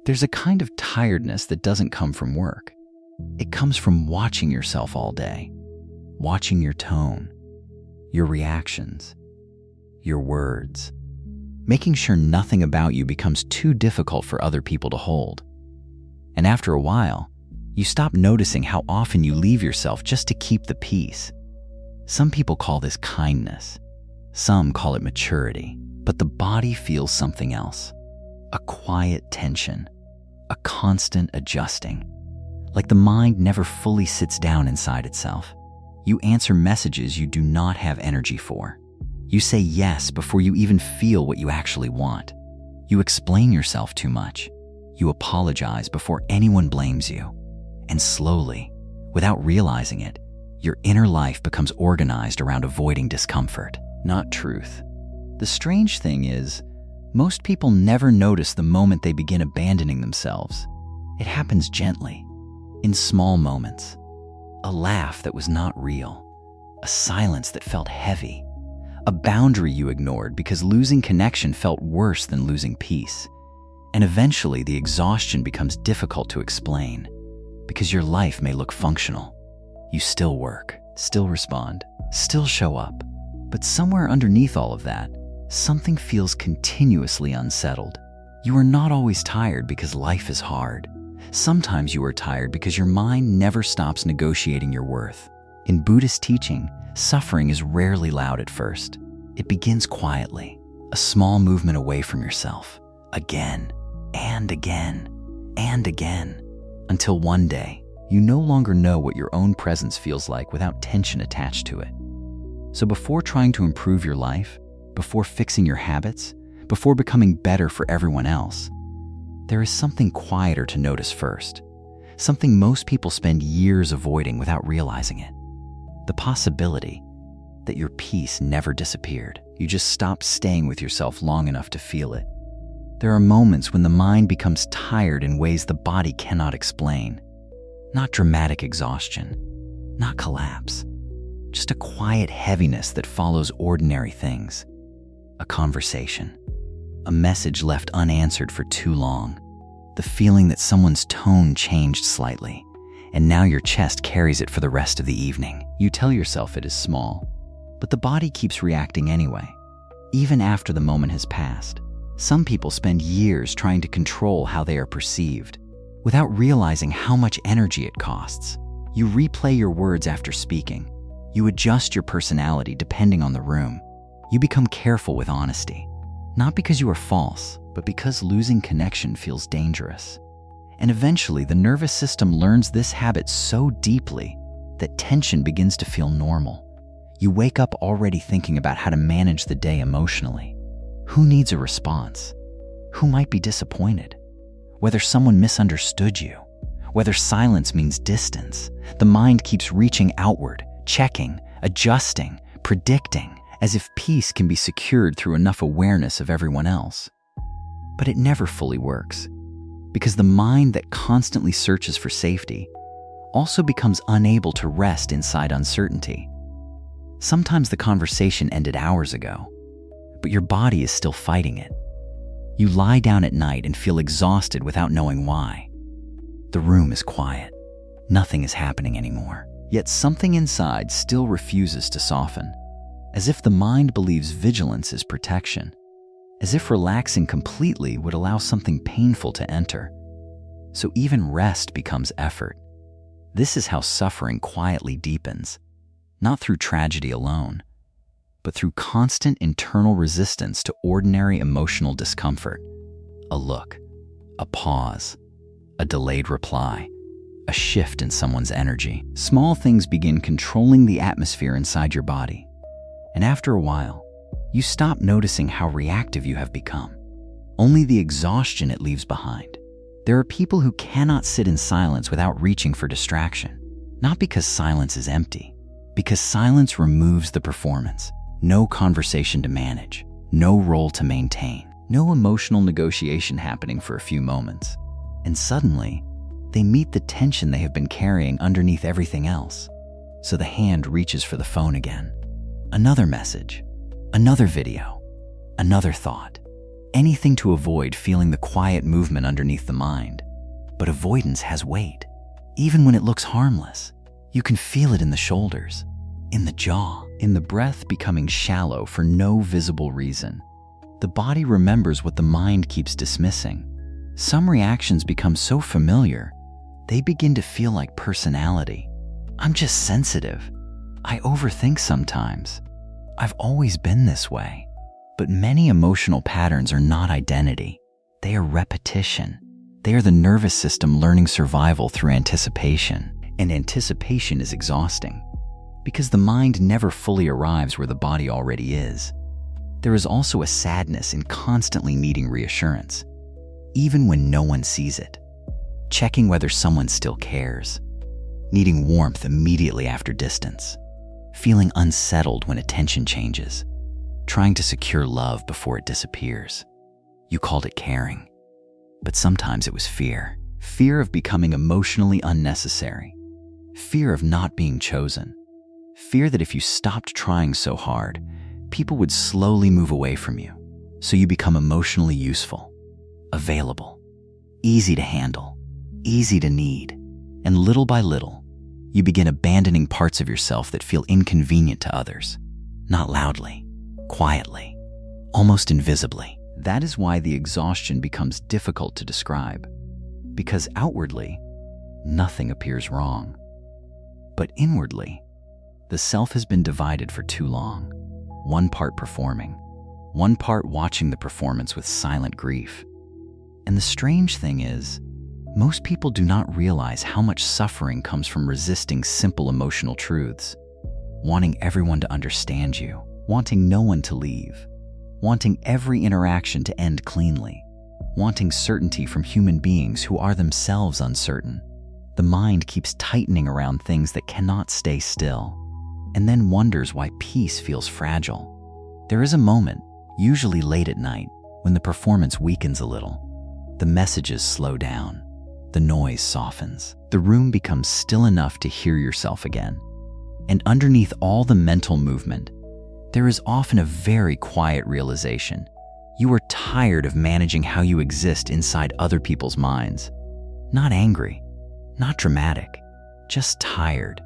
There's a kind of tiredness that doesn't come from work. It comes from watching yourself all day, watching your tone, your reactions, your words, making sure nothing about you becomes too difficult for other people to hold. And after a while, you stop noticing how often you leave yourself just to keep the peace. Some people call this kindness. Some call it maturity. But the body feels something else. A quiet tension. A constant adjusting. Like the mind never fully sits down inside itself. You answer messages you do not have energy for. You say yes before you even feel what you actually want. You explain yourself too much. You apologize before anyone blames you. And slowly, without realizing it, your inner life becomes organized around avoiding discomfort, not truth. The strange thing is, most people never notice the moment they begin abandoning themselves. It happens gently, in small moments. A laugh that was not real, a silence that felt heavy, a boundary you ignored because losing connection felt worse than losing peace. And eventually the exhaustion becomes difficult to explain. Because your life may look functional. You still work, still respond, still show up. But somewhere underneath all of that, something feels continuously unsettled. You are not always tired because life is hard. Sometimes you are tired because your mind never stops negotiating your worth. In Buddhist teaching, suffering is rarely loud at first. It begins quietly, a small movement away from yourself, again and again and again. Until one day, you no longer know what your own presence feels like without tension attached to it. So before trying to improve your life, before fixing your habits, before becoming better for everyone else, there is something quieter to notice first, something most people spend years avoiding without realizing it. The possibility that your peace never disappeared. You just stopped staying with yourself long enough to feel it. There are moments when the mind becomes tired in ways the body cannot explain. Not dramatic exhaustion, not collapse, just a quiet heaviness that follows ordinary things. A conversation, a message left unanswered for too long, the feeling that someone's tone changed slightly, and now your chest carries it for the rest of the evening. You tell yourself it is small, but the body keeps reacting anyway, even after the moment has passed. Some people spend years trying to control how they are perceived, without realizing how much energy it costs. You replay your words after speaking. You adjust your personality depending on the room. You become careful with honesty, not because you are false, but because losing connection feels dangerous. And eventually, the nervous system learns this habit so deeply that tension begins to feel normal. You wake up already thinking about how to manage the day emotionally. Who needs a response? Who might be disappointed? Whether someone misunderstood you, whether silence means distance, the mind keeps reaching outward, checking, adjusting, predicting, as if peace can be secured through enough awareness of everyone else. But it never fully works, because the mind that constantly searches for safety also becomes unable to rest inside uncertainty. Sometimes the conversation ended hours ago, but your body is still fighting it. You lie down at night and feel exhausted without knowing why. The room is quiet. Nothing is happening anymore. Yet something inside still refuses to soften, as if the mind believes vigilance is protection, as if relaxing completely would allow something painful to enter. So even rest becomes effort. This is how suffering quietly deepens, not through tragedy alone, but through constant internal resistance to ordinary emotional discomfort. A look, a pause, a delayed reply, a shift in someone's energy. Small things begin controlling the atmosphere inside your body. And after a while, you stop noticing how reactive you have become. Only the exhaustion it leaves behind. There are people who cannot sit in silence without reaching for distraction. Not because silence is empty, because silence removes the performance. No conversation to manage, no role to maintain, no emotional negotiation happening for a few moments. And suddenly, they meet the tension they have been carrying underneath everything else. So the hand reaches for the phone again. Another message, another video, another thought. anything to avoid feeling the quiet movement underneath the mind. But avoidance has weight. Even when it looks harmless, you can feel it in the shoulders, in the jaw, in the breath becoming shallow for no visible reason. The body remembers what the mind keeps dismissing. Some reactions become so familiar, they begin to feel like personality. I'm just sensitive. I overthink sometimes. I've always been this way. But many emotional patterns are not identity. They are repetition. They are the nervous system learning survival through anticipation. And anticipation is exhausting because the mind never fully arrives where the body already is. There is also a sadness in constantly needing reassurance, even when no one sees it. Checking whether someone still cares. Needing warmth immediately after distance. Feeling unsettled when attention changes. Trying to secure love before it disappears. You called it caring, but sometimes it was fear. Fear of becoming emotionally unnecessary. Fear of not being chosen. Fear that if you stopped trying so hard, people would slowly move away from you. So you become emotionally useful, available, easy to handle, easy to need. And little by little, you begin abandoning parts of yourself that feel inconvenient to others. Not loudly, quietly, almost invisibly. That is why the exhaustion becomes difficult to describe. Because outwardly, nothing appears wrong. But inwardly, the self has been divided for too long. One part performing, one part watching the performance with silent grief. And the strange thing is, most people do not realize how much suffering comes from resisting simple emotional truths. Wanting everyone to understand you, wanting no one to leave, wanting every interaction to end cleanly, wanting certainty from human beings who are themselves uncertain. The mind keeps tightening around things that cannot stay still, and then wonders why peace feels fragile. There is a moment, usually late at night, when the performance weakens a little. The messages slow down. The noise softens. The room becomes still enough to hear yourself again. And underneath all the mental movement, there is often a very quiet realization. You are tired of managing how you exist inside other people's minds. Not angry, not dramatic, just tired.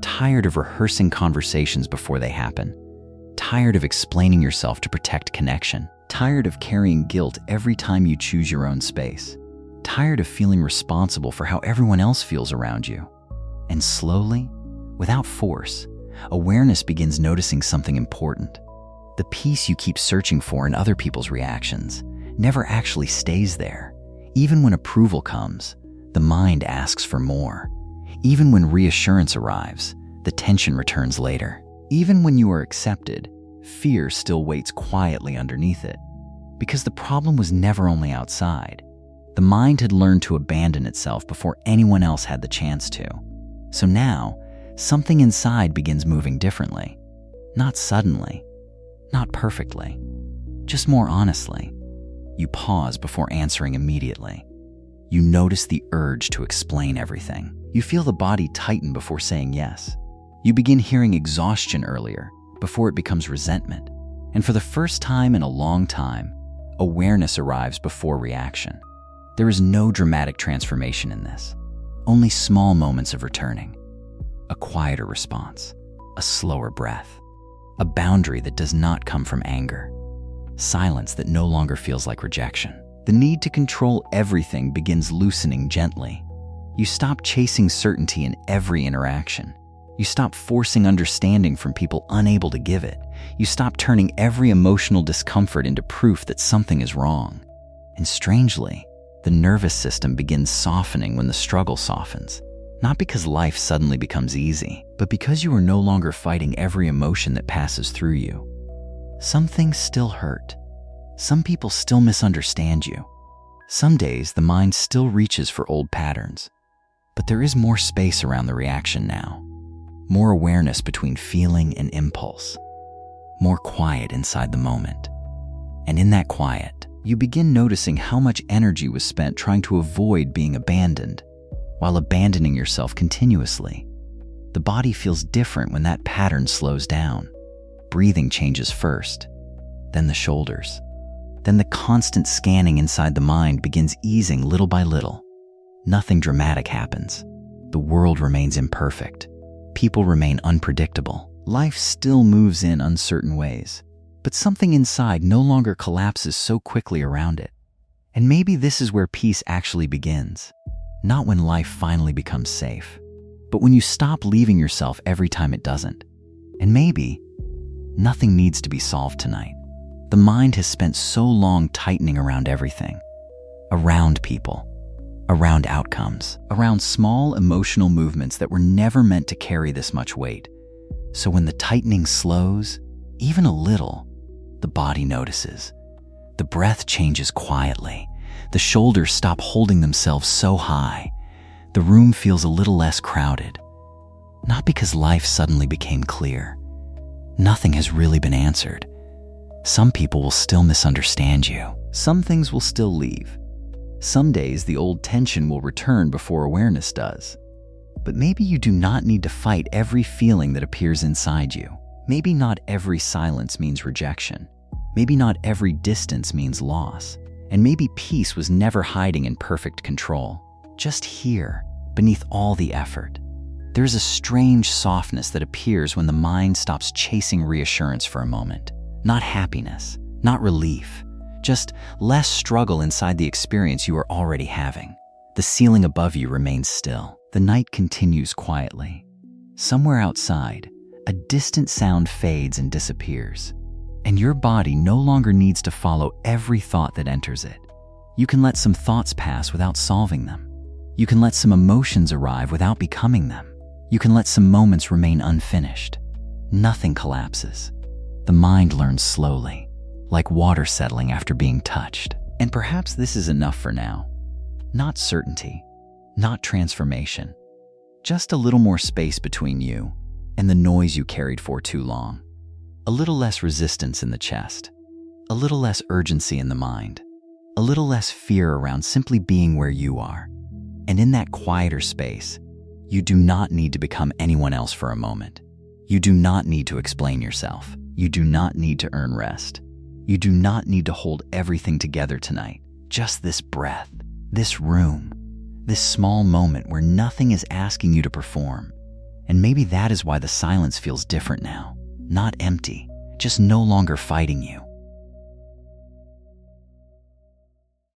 Tired of rehearsing conversations before they happen. Tired of explaining yourself to protect connection. Tired of carrying guilt every time you choose your own space. Tired of feeling responsible for how everyone else feels around you. And slowly, without force, awareness begins noticing something important. The peace you keep searching for in other people's reactions never actually stays there. Even when approval comes, the mind asks for more. Even when reassurance arrives, the tension returns later. Even when you are accepted, fear still waits quietly underneath it. Because the problem was never only outside. The mind had learned to abandon itself before anyone else had the chance to. So now, something inside begins moving differently. Not suddenly, not perfectly, just more honestly. You pause before answering immediately. You notice the urge to explain everything. You feel the body tighten before saying yes. You begin hearing exhaustion earlier, before it becomes resentment. And for the first time in a long time, awareness arrives before reaction. There is no dramatic transformation in this, only small moments of returning. A quieter response, a slower breath, a boundary that does not come from anger, silence that no longer feels like rejection. The need to control everything begins loosening gently. You stop chasing certainty in every interaction. You stop forcing understanding from people unable to give it. You stop turning every emotional discomfort into proof that something is wrong. And strangely, the nervous system begins softening when the struggle softens. Not because life suddenly becomes easy, but because you are no longer fighting every emotion that passes through you. Some things still hurt. Some people still misunderstand you. Some days the mind still reaches for old patterns. But there is more space around the reaction now. More awareness between feeling and impulse. More quiet inside the moment. And in that quiet, you begin noticing how much energy was spent trying to avoid being abandoned, while abandoning yourself continuously. The body feels different when that pattern slows down. Breathing changes first, then the shoulders, Then the constant scanning inside the mind begins easing little by little. Nothing dramatic happens. The world remains imperfect. People remain unpredictable. Life still moves in uncertain ways. But something inside no longer collapses so quickly around it. And maybe this is where peace actually begins. Not when life finally becomes safe, but when you stop leaving yourself every time it doesn't. And maybe nothing needs to be solved tonight. The mind has spent so long tightening around everything, around people, around outcomes, around small emotional movements that were never meant to carry this much weight. So when the tightening slows, even a little, the body notices. The breath changes quietly. The shoulders stop holding themselves so high. The room feels a little less crowded. Not because life suddenly became clear. Nothing has really been answered. Some people will still misunderstand you. Some things will still leave. Some days the old tension will return before awareness does. But maybe you do not need to fight every feeling that appears inside you. Maybe not every silence means rejection. Maybe not every distance means loss. And maybe peace was never hiding in perfect control. Just here, beneath all the effort. There's a strange softness that appears when the mind stops chasing reassurance for a moment. Not happiness, not relief, just less struggle inside the experience you are already having. The ceiling above you remains still. The night continues quietly. Somewhere outside, a distant sound fades and disappears. And your body no longer needs to follow every thought that enters it. You can let some thoughts pass without solving them. You can let some emotions arrive without becoming them. You can let some moments remain unfinished. Nothing collapses. The mind learns slowly, like water settling after being touched. And perhaps this is enough for now. Not certainty, not transformation. Just a little more space between you and the noise you carried for too long. A little less resistance in the chest. A little less urgency in the mind. A little less fear around simply being where you are. And in that quieter space, you do not need to become anyone else for a moment. You do not need to explain yourself. You do not need to earn rest. You do not need to hold everything together tonight. Just this breath, this room, this small moment where nothing is asking you to perform. And maybe that is why the silence feels different now. Not empty, just no longer fighting you.